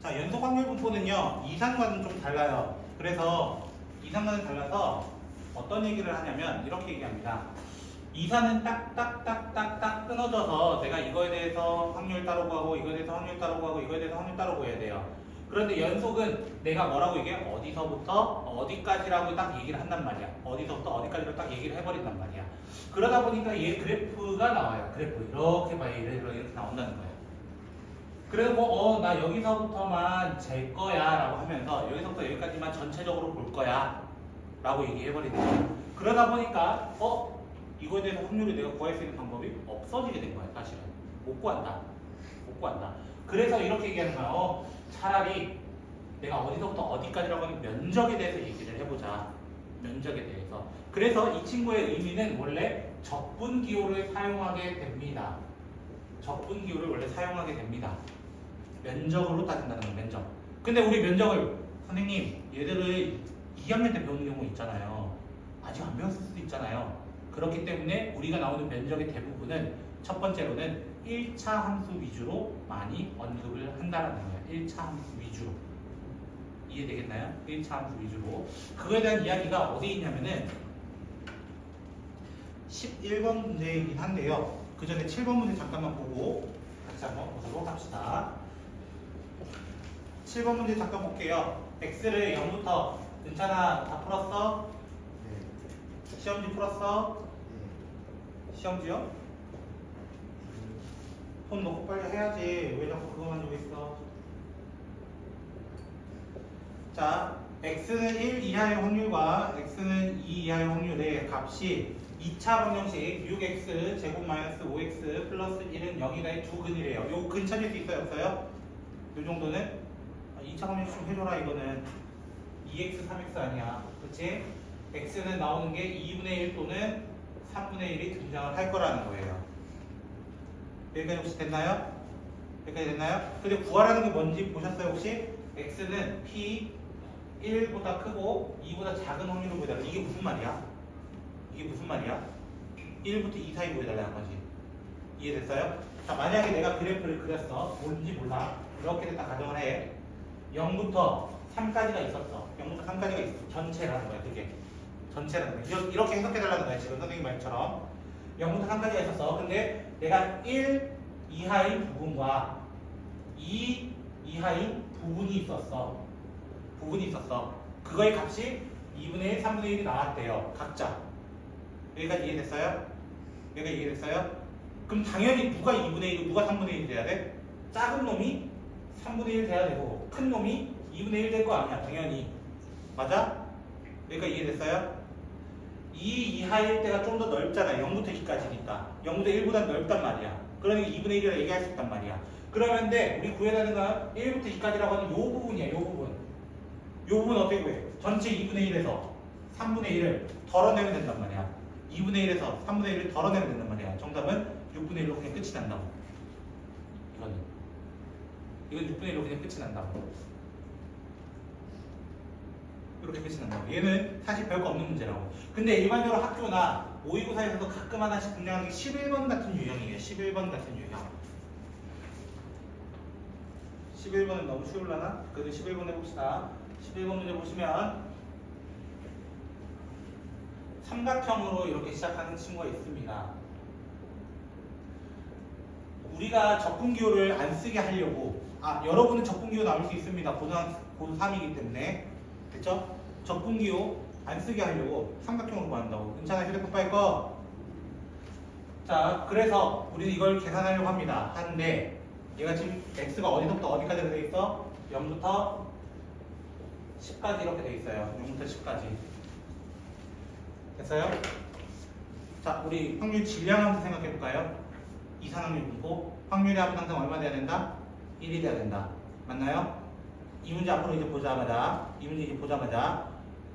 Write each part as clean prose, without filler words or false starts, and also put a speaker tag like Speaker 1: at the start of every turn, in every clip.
Speaker 1: 자, 연속 확률 분포는요, 이상과는 좀 달라요. 그래서 이상과는 달라서 어떤 얘기를 하냐면 이렇게 얘기합니다. 이산은 딱딱딱딱딱 끊어져서 내가 이거에 대해서 확률 따로 구하고 이거에 대해서 확률 따로 구하고 이거에 대해서 확률 따로 구해야 돼요. 그런데 연속은 내가 뭐라고 얘기해? 어디서부터 어디까지라고 딱 얘기를 한단 말이야. 어디서부터 어디까지로 딱 얘기를 해버린단 말이야. 그러다 보니까 얘 그래프가 나와요. 그래프 이렇게 봐요. 이렇게 나온다는 거예요. 그리고 나 여기서부터만 잴 거야 라고 하면서 여기서부터 여기까지만 전체적으로 볼 거야 라고 얘기해버리는 거예요. 그러다 보니까 이거에 대해서 확률을 내가 구할 수 있는 방법이 없어지게 된 거야. 사실은 못 구한다. 그래서 이렇게 얘기하는 거야. 차라리 내가 어디서부터 어디까지라고 하는 면적에 대해서 얘기를 해보자. 면적에 대해서. 그래서 이 친구의 의미는 원래 적분기호를 사용하게 됩니다. 적분기호를 원래 사용하게 됩니다. 면적으로 따진다는 건 면적. 근데 우리 면적을 선생님 얘들을 2학년 때 배우는 경우 있잖아요. 아직 안 배웠을 수도 있잖아요. 그렇기 때문에 우리가 나오는 면적의 대부분은 첫 번째로는 1차 함수 위주로 많이 언급을 한다는 거예요. 1차 함수 위주로. 이해되겠나요? 1차 함수 위주로. 그거에 대한 이야기가 어디에 있냐면은 11번 문제이긴 한데요. 그 전에 7번 문제 잠깐만 보고 같이 한번 보도록 합시다. 7번 문제 잠깐 볼게요. x를 0부터 괜찮아 다 풀었어?
Speaker 2: 네.
Speaker 1: 시험지 풀었어?
Speaker 2: 네.
Speaker 1: 시험지요? 손 놓고 빨리 해야지. 왜 자꾸 그거만 주고 있어? 자, x는 1 이하의 확률과 x는 2 이하의 확률의 값이 2차 방정식 6x 제곱 마이너스 5x 플러스 1은 0이다의 두 근이래요. 요 근 찾을 수 있어요? 없어요? 요 정도는 2차 방정식 좀 해줘라. 이거는 2x 3x 아니야. 그치? x는 나오는 게 2분의 1 또는 3분의 1이 등장을 할 거라는 거예요. 여기까지 혹시 됐나요? 여기까지 됐나요? 근데 구하라는 게 뭔지 보셨어요 혹시? x는 p 1보다 크고 2보다 작은 확률을 보여달라. 이게 무슨 말이야? 1부터 2 사이 보여달라는 거지. 이해됐어요? 자, 만약에 내가 그래프를 그렸어. 뭔지 몰라. 이렇게 딱 가정을 해. 0부터 3까지가 있었어. 0부터 3까지가 있어. 전체라는 거야. 그게 전체라는 거야. 이렇게 해석해달라는 거야. 지금 선생님 말처럼 0부터 3까지가 있었어. 근데 내가 1 이하의 부분과 2 이하의 부분이 있었어. 그거의 값이 2분의 1, 3분의 1이 나왔대요. 각자. 여기까지 이해됐어요? 그럼 당연히 누가 2분의 1이고 누가 3분의 1이 돼야 돼? 작은 놈이 3분의 1 돼야 되고 큰 놈이 2분의 1 될 거 아니야. 당연히. 맞아? 여기까지 이해됐어요? 2 이하일 때가 좀 더 넓잖아. 0부터 2까지니까. 0부터 1보다 넓단 말이야. 그러니까 2분의 1이라 얘기할 수 있단 말이야. 그러면 우리 구해야 되는 건 1부터 2까지라고 하는 요 부분이야. 요 부분 어떻게 구해? 전체 2분의 1에서 3분의 1을 덜어내면 된단 말이야. 2분의 1에서 3분의 1을 덜어내면 된단 말이야. 정답은 6분의 1로 그냥 끝이 난다고. 이건 6분의 1로 그냥 끝이 난다고. 이렇게 끝이 난다고. 얘는 사실 별거 없는 문제라고. 근데 일반적으로 학교나 모의고사에서도 가끔 하나씩 등장하는 게 11번 같은 유형이에요. 11번 같은 유형. 11번은 너무 쉬울라나? 그래도 11번 해봅시다. 11번 문제 보시면 삼각형으로 이렇게 시작하는 친구가 있습니다. 우리가 적분기호를 안 쓰게 하려고 여러분은 적분기호 나올 수 있습니다. 고3이기 때문에 됐죠? 적분기호 안 쓰게 하려고 삼각형으로 만든다고. 괜찮아? 휴대폰 빨리 꺼. 자, 그래서 우리는 이걸 계산하려고 합니다. 하는데 얘가 지금 x가 어디서부터 어디까지 돼 있어? 0부터 10까지 이렇게 돼 있어요. 0부터 10까지. 됐어요? 자, 우리 확률 질량함수 생각해 볼까요? 이산확률 분포. 확률의 합은 항상 얼마 돼야 된다? 1이 돼야 된다. 맞나요? 이 문제 앞으로 이제 보자마자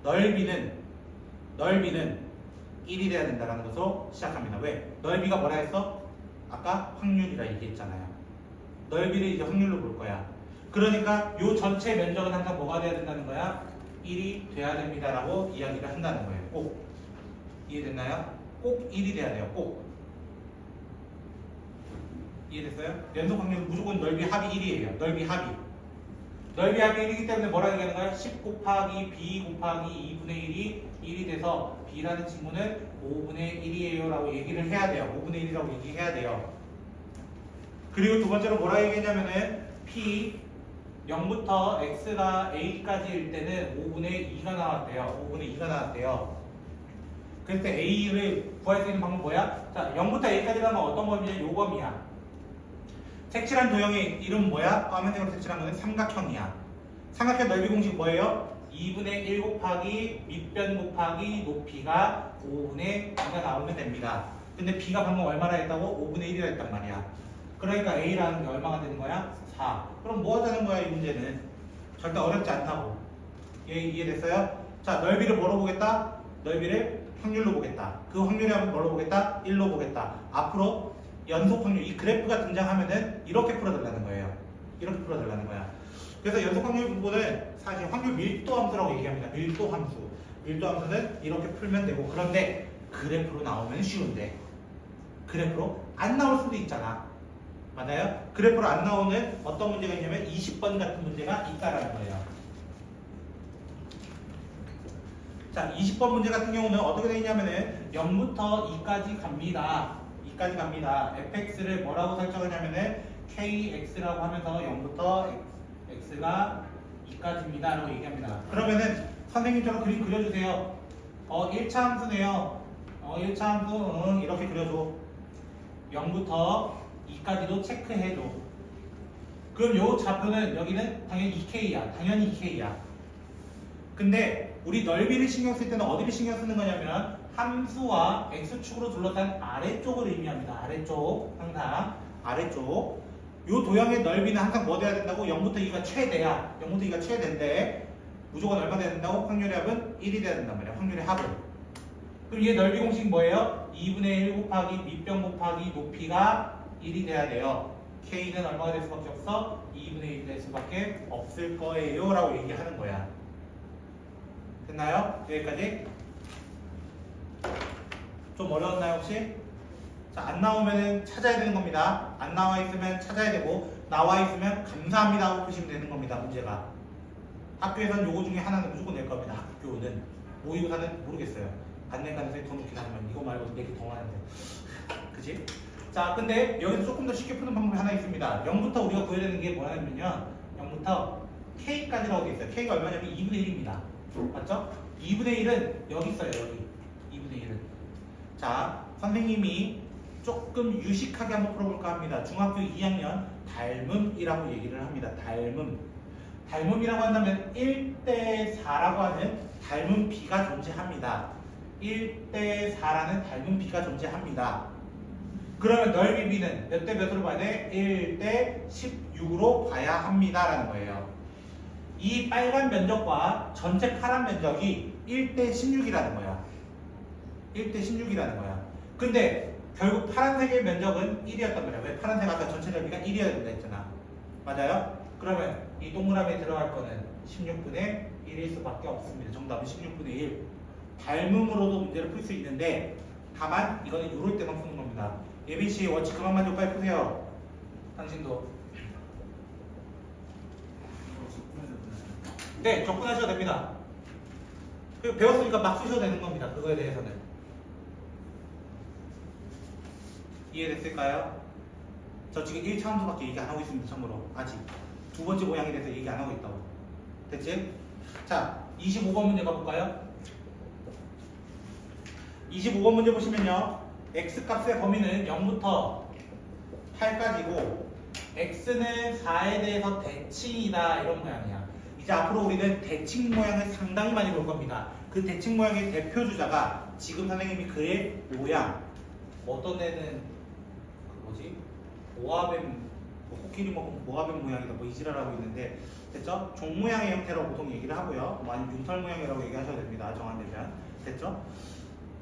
Speaker 1: 넓이는 1이 돼야 된다는 것으로 시작합니다. 왜? 넓이가 뭐라 했어? 아까 확률이라 얘기했잖아요. 넓이를 이제 확률로 볼 거야. 그러니까 요 전체 면적은 항상 뭐가 돼야 된다는 거야? 1이 돼야 됩니다라고 이야기를 한다는 거예요. 꼭. 이해됐나요? 꼭 1이 돼야 돼요. 꼭. 이해됐어요? 연속 확률은 무조건 넓이 합이 1이에요. 넓이 합이. 넓이 합이 1이기 때문에 뭐라고 얘기하는 거야? 10 곱하기 b 곱하기 2분의 1이 1이 돼서 b라는 친구는 5분의 1이에요 라고 얘기를 해야 돼요. 5분의 1이라고 얘기해야 돼요. 그리고 두 번째로 뭐라 얘기했냐면은 p 0부터 x가 a까지일 때는 5분의 2가 나왔대요. 5분의 2가 나왔대요. 그럴 때 a를 구할 수 있는 방법 뭐야? 자, 0부터 a까지라면 어떤 범위냐? 요 범위야. 색칠한 도형의 이름 뭐야? 까만색으로 색칠한 거는 삼각형이야. 삼각형 넓이 공식 뭐예요? 2분의 1 곱하기 밑변 곱하기 높이가 5분의 2가 나오면 됩니다. 근데 b가 방금 얼마나 했다고? 5분의 1이라 했단 말이야. 그러니까 a라는 게 얼마가 되는 거야? 4. 그럼 뭐 하자는 거야 이 문제는? 절대 어렵지 않다고. 이해됐어요? 자, 넓이를 뭐로 보겠다? 넓이를 확률로 보겠다. 그 확률이 한번 뭘로 보겠다? 1로 보겠다. 앞으로 연속 확률, 이 그래프가 등장하면은 이렇게 풀어달라는 거예요. 이렇게 풀어달라는 거야. 그래서 연속 확률 부분은 사실 확률 밀도 함수라고 얘기합니다. 밀도 함수. 밀도 함수는 이렇게 풀면 되고, 그런데 그래프로 나오면 쉬운데 그래프로 안 나올 수도 있잖아. 맞아요? 그래프로 안 나오는 어떤 문제가 있냐면 20번 같은 문제가 있다라는 거예요. 자, 20번 문제 같은 경우는 어떻게 되어 있냐면은 0부터 2까지 갑니다. 2까지 갑니다. fx를 뭐라고 설정하냐면은 kx라고 하면서 0부터 x가 2까지입니다 라고 얘기합니다. 그러면은 선생님처럼 그림 그려주세요. 1차 함수네요. 1차 함수 이렇게 그려줘. 0부터 2까지도 체크해줘. 그럼 요 좌표는 여기는 당연히 2K야. 당연히 2K야. 근데 우리 넓이를 신경 쓸 때는 어디를 신경 쓰는 거냐면 함수와 x축으로 둘러싼 아래쪽을 의미합니다. 아래쪽. 항상 아래쪽. 요 도형의 넓이는 항상 뭐 돼야 된다고? 0부터 2가 최대야. 0부터 2가 최대인데 무조건 얼마 돼야 된다고? 확률의 합은 1이 돼야 된단 말이야. 확률의 합은. 그럼 얘 넓이 공식 뭐예요? 2분의 1 곱하기 밑변 곱하기 높이가 1이 돼야 돼요. K는 얼마가 될 수밖에 없어? 2분의 1이 될 수밖에 없을 거예요 라고 얘기하는 거야. 됐나요? 여기까지? 좀 어려웠나요 혹시? 자, 안 나오면 찾아야 되는 겁니다. 안 나와 있으면 찾아야 되고, 나와 있으면 감사합니다 하고 푸시면 되는 겁니다. 문제가. 학교에서는 요거 중에 하나는 무조건 낼 겁니다. 학교는. 모의고사는 모르겠어요. 안 낼 가능성이 더 높긴 하지만 이거 말고 내기 더 많은데. 그치? 자, 근데 여기서 조금 더 쉽게 푸는 방법이 하나 있습니다. 0부터 우리가 구해야 되는 게 뭐냐면요. 0부터 K까지라고 돼 있어요. K가 얼마냐면 2분의 1입니다. 맞죠? 2분의 1은 여기 있어요. 여기. 2분의 1은. 자, 선생님이 조금 유식하게 한번 풀어볼까 합니다. 중학교 2학년 닮음이라고 얘기를 합니다. 닮음. 닮음이라고 한다면 1대 4라고 하는 닮음 B가 존재합니다. 1대 4라는 닮음 B가 존재합니다. 그러면 넓이 B는 몇 대 몇으로 봐야 돼? 1대 16으로 봐야 합니다 라는 거예요. 이 빨간 면적과 전체 파란 면적이 1대 16이라는 거야. 1대 16이라는 거야. 근데 결국 파란색의 면적은 1이었단 말이야. 왜? 파란색 아까 전체 넓이가 1이어야 된다 했잖아. 맞아요? 그러면 이 동그라미에 들어갈 거는 16분의 1일 수밖에 없습니다. 정답은 16분의 1. 닮음으로도 문제를 풀 수 있는데 다만 이거는 이럴 때만 푸는 겁니다. 예빈씨 원칙 그만만 좀 빨리 푸세요. 당신도. 네, 접근하셔도 됩니다. 배웠으니까 막 쓰셔도 되는 겁니다. 그거에 대해서는. 이해됐을까요? 저 지금 1차 함수밖에 얘기 안 하고 있습니다. 참고로 아직 두 번째 모양에 대해서 얘기 안 하고 있다고. 됐지? 자, 25번 문제 가볼까요? 25번 문제 보시면요, x값의 범위는 0부터 8까지고 x는 4에 대해서 대칭이다 이런 모양이야. 이제 앞으로 우리는 대칭 모양을 상당히 많이 볼 겁니다. 그 대칭 모양의 대표 주자가 지금 선생님이 그의 모양, 어떤 애는 그 뭐지? 모아뱀, 코끼리 먹은 모아뱀 모양이다 뭐 이지랄하고 있는데, 됐죠? 종 모양의 형태라고 보통 얘기를 하고요. 뭐 아니면 융털 모양이라고 얘기하셔도 됩니다. 정한되면. 됐죠?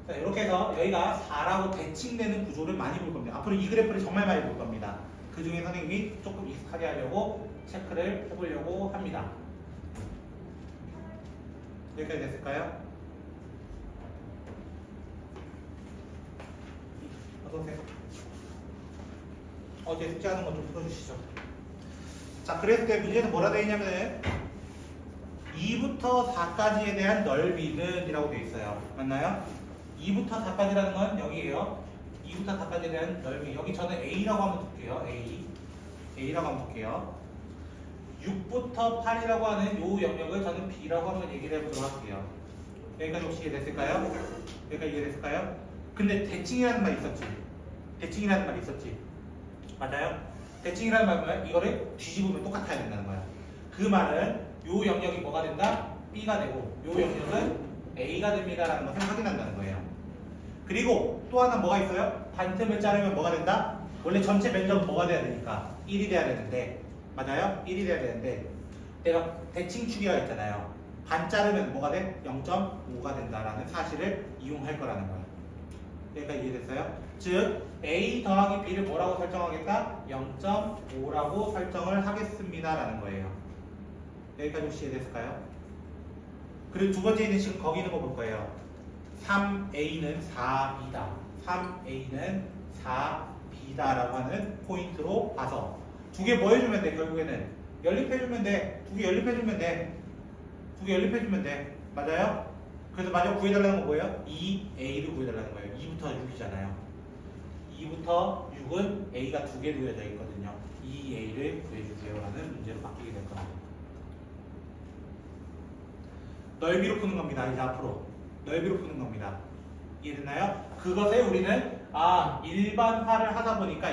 Speaker 1: 자, 이렇게 해서 여기가 4라고 대칭되는 구조를 많이 볼 겁니다. 앞으로 이 그래프를 정말 많이 볼 겁니다. 그 중에 선생님이 조금 익숙하게 하려고 체크를 해보려고 합니다. 여기까지 됐을까요? 어서오세요. 어제 숙제하는 거 좀 풀어주시죠. 자, 그랬을 때 문제에서 뭐라 되어 있냐면은 2부터 4까지에 대한 넓이는 이라고 되어 있어요. 맞나요? 2부터 4까지라는 건 여기에요. 2부터 4까지에 대한 넓이. 여기 저는 A라고 한번 둘게요. A라고 한번 볼게요. 6부터 8이라고 하는 요 영역을 저는 B라고 한번 얘기를 해보도록 할게요. 여기까지 혹시 이해됐을까요? 여기까지 이해됐을까요? 근데 대칭이라는 말이 있었지. 대칭이라는 말이 있었지. 맞아요? 대칭이라는 말은 뭐야? 이거를 뒤집으면 똑같아야 된다는 거야. 그 말은 요 영역이 뭐가 된다? B가 되고 요 영역은 A가 됩니다라는 것을 확인한다는 거예요. 그리고 또 하나 뭐가 있어요? 반틈을 자르면 뭐가 된다? 원래 전체 면적은 뭐가 돼야 되니까 1이 돼야 되는데 맞아요? 1이 돼야 되는데 내가 대칭 추기가 있잖아요. 반 자르면 뭐가 돼? 0.5가 된다라는 사실을 이용할 거라는 거예요. 여기까지 이해됐어요? 즉 A 더하기 B를 뭐라고 설정하겠다? 0.5라고 설정을 하겠습니다라는 거예요. 여기까지 혹시 이해됐을까요? 그리고 두 번째는 지금 거기 있는 거 볼 거예요. 3A는 4B다. 3A는 4B다라고 하는 포인트로 봐서 두 개 뭐 해주면 돼? 결국에는 연립해주면 돼. 두 개 연립해주면 돼. 두 개 연립해주면 돼. 맞아요? 그래서 마지막 구해달라는 거 뭐예요? 2A를 구해달라는 거예요. 2부터 6이잖아요. 2부터 6은 A가 두 개 놓여져 있거든요. 2A를 구해주세요 라는 문제로 바뀌게 될 겁니다. 넓이로 푸는 겁니다. 이제 앞으로 넓이로 푸는 겁니다. 이해됐나요? 그것에 우리는 일반화를 하다 보니까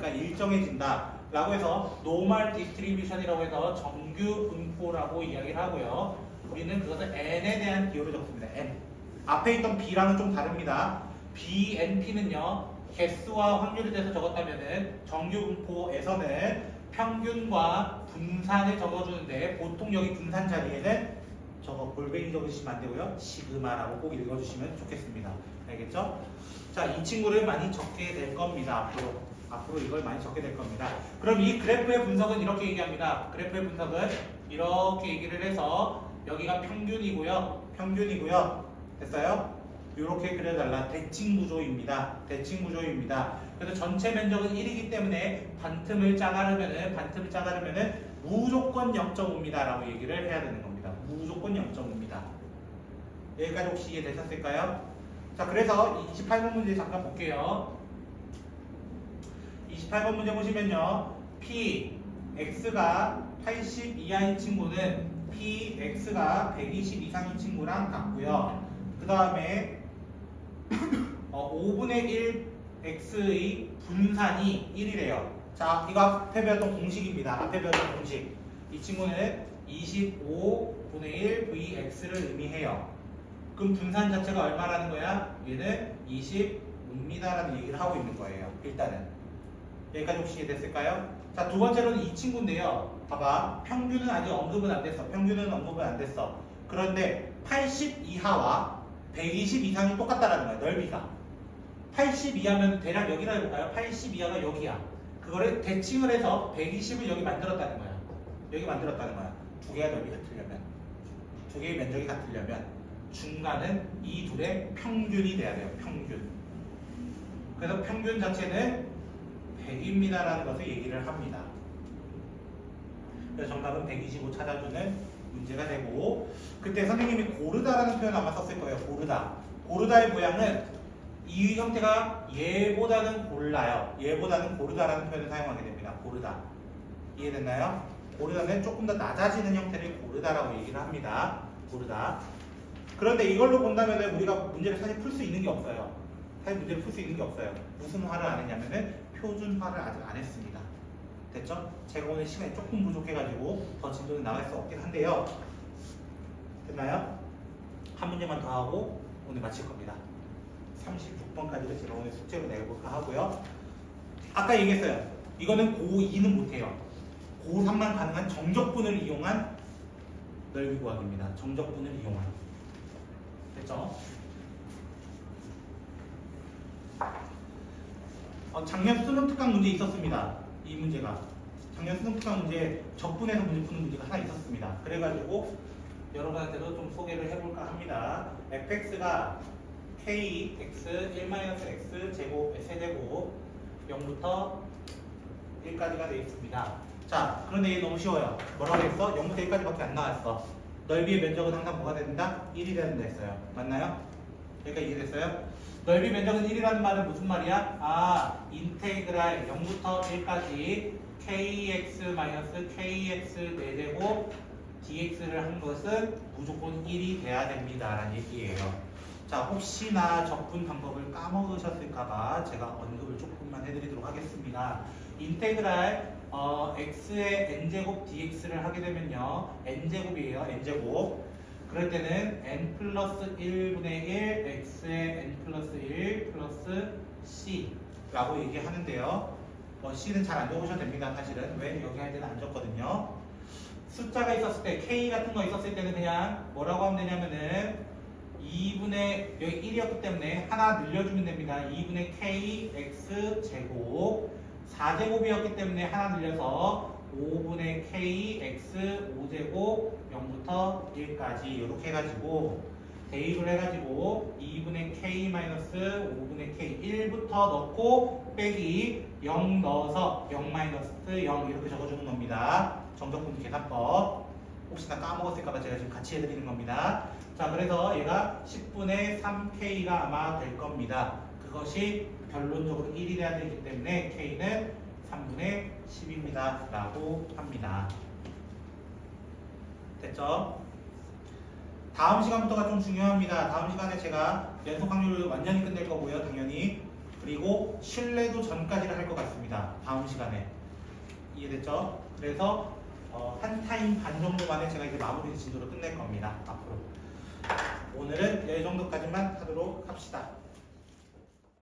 Speaker 1: 일정해진다 라고 해서 노멀 디스트리뷰션이라고 해서 정규 분포라고 이야기를 하고요. 우리는 그것을 n에 대한 기호로 적습니다. n. 앞에 있던 b랑은 좀 다릅니다. bnp는요 개수와 확률에 대해서 적었다면은 정규 분포에서는 평균과 분산을 적어주는데 보통 여기 분산 자리에는 저거 골뱅이 적으시면 안 되고요. 시그마라고 꼭 읽어주시면 좋겠습니다. 알겠죠? 자, 이 친구를 많이 적게 될 겁니다. 앞으로 이걸 많이 적게 될 겁니다. 그럼 이 그래프의 분석은 이렇게 얘기합니다. 그래프의 분석은 이렇게 얘기를 해서 여기가 평균이고요. 됐어요? 이렇게 그려달라. 대칭 구조입니다. 그래서 전체 면적은 1이기 때문에 반틈을 짜가르면은 무조건 0.5입니다. 라고 얘기를 해야 되는 겁니다. 무조건 0.5입니다. 여기까지 혹시 이해되셨을까요? 자, 그래서 28번 문제 잠깐 볼게요. 28번 문제 보시면요. Px가 80 이하인 친구는 Px가 120 이상인 친구랑 같고요. 그 다음에 5분의 1 x의 분산이 1이래요. 자, 이거 앞에 배웠던 공식입니다. 이 친구는 25분의 1 vx를 의미해요. 그럼 분산 자체가 얼마라는 거야? 얘는 25입니다라는 얘기를 하고 있는 거예요. 일단은 여기까지 혹시 이해됐을까요? 자, 두 번째로는 이 친구인데요. 봐봐, 평균은 아직 언급은 안 됐어. 그런데 80 이하와 120 이상이 똑같다라는 거야. 넓이가 80 이하면 대략 여기라 해볼까요? 80 이하가 여기야. 그거를 대칭을 해서 120을 여기 만들었다는 거야. 두 개의 넓이 같으려면, 두 개의 면적이 같으려면 중간은 이 둘의 평균이 돼야 돼요. 평균. 그래서 평균 자체는 100입니다라는 것을 얘기를 합니다. 그래서 정답은 125 찾아주는 문제가 되고, 그때 선생님이 고르다라는 표현 아마 썼을 거예요. 고르다의 모양은 이 형태가 얘보다는 골라요. 얘보다는 고르다라는 표현을 사용하게 됩니다. 고르다. 이해됐나요? 고르다는 조금 더 낮아지는 형태를 고르다라고 얘기를 합니다. 고르다. 그런데 이걸로 본다면 우리가 문제를 사실 풀 수 있는 게 없어요. 무슨 화를 안 했냐면은 표준화를 아직 안 했습니다. 됐죠? 제가 오늘 시간이 조금 부족해가지고 더 진도는 나갈 수 없긴 한데요. 됐나요? 한 문제만 더 하고 오늘 마칠 겁니다. 36번까지를 제가 오늘 숙제로 내볼까 하고요. 아까 얘기했어요. 이거는 고2는 못해요. 고3만 가능한 정적분을 이용한 넓이 구하기입니다. 정적분을 이용한. 됐죠? 작년 수능 특강 문제 있었습니다. 이 문제가. 작년 수능 특강 문제 적분해서 문제 푸는 문제가 하나 있었습니다. 그래가지고 여러분한테도 좀 소개를 해볼까 합니다. fx가 kx 1-x 제곱 세제곱 0부터 1까지가 되어 있습니다. 자, 그런데 얘 너무 쉬워요. 뭐라고 했어? 0부터 1까지밖에 안 나왔어. 넓이의 면적은 항상 뭐가 된다? 1이 된다 했어요. 맞나요? 여기까지 이해됐어요? 넓이 면적은 1이라는 말은 무슨 말이야? 아, 인테그랄 0부터 1까지 kx-kx 4제곱 dx를 한 것은 무조건 1이 돼야 됩니다 라는 얘기예요. 자, 혹시나 적분 방법을 까먹으셨을까봐 제가 언급을 조금만 해드리도록 하겠습니다. 인테그랄 x의 n제곱 dx를 하게 되면요, n제곱이에요. n제곱. 그럴 때는 n 플러스 1분의 1 x의 n 플러스 1 플러스 c 라고 얘기하는데요. c는 잘 안 적으셔도 됩니다. 사실은. 왜? 여기 할 때는 안 적거든요. 숫자가 있었을 때, k 같은 거 있었을 때는 그냥 뭐라고 하면 되냐면은 2분의, 여기 1이었기 때문에 하나 늘려주면 됩니다. 2분의 k x 제곱 4제곱이었기 때문에 하나 늘려서 5분의 k x 5제곱 0부터 1까지 이렇게 해가지고 대입을 해가지고 2분의 k 마이너스 5분의 k 1부터 넣고 빼기 0 넣어서 0 마이너스 0 이렇게 적어주는 겁니다. 정적분기 계산법. 혹시나 까먹었을까봐 제가 지금 같이 해드리는 겁니다. 자, 그래서 얘가 10분의 3k가 아마 될 겁니다. 그것이 결론적으로 1이 돼야 되기 때문에 k는 3분의 10입니다 라고 합니다. 됐죠? 다음 시간부터가 좀 중요합니다. 다음 시간에 제가 연속 확률을 완전히 끝낼 거고요, 당연히. 그리고 신뢰도 전까지를 할 것 같습니다. 다음 시간에. 이해됐죠? 그래서 한 타임 반 정도 만에 제가 이제 마무리 진도로 끝낼 겁니다. 앞으로. 오늘은 이 정도까지만 하도록 합시다.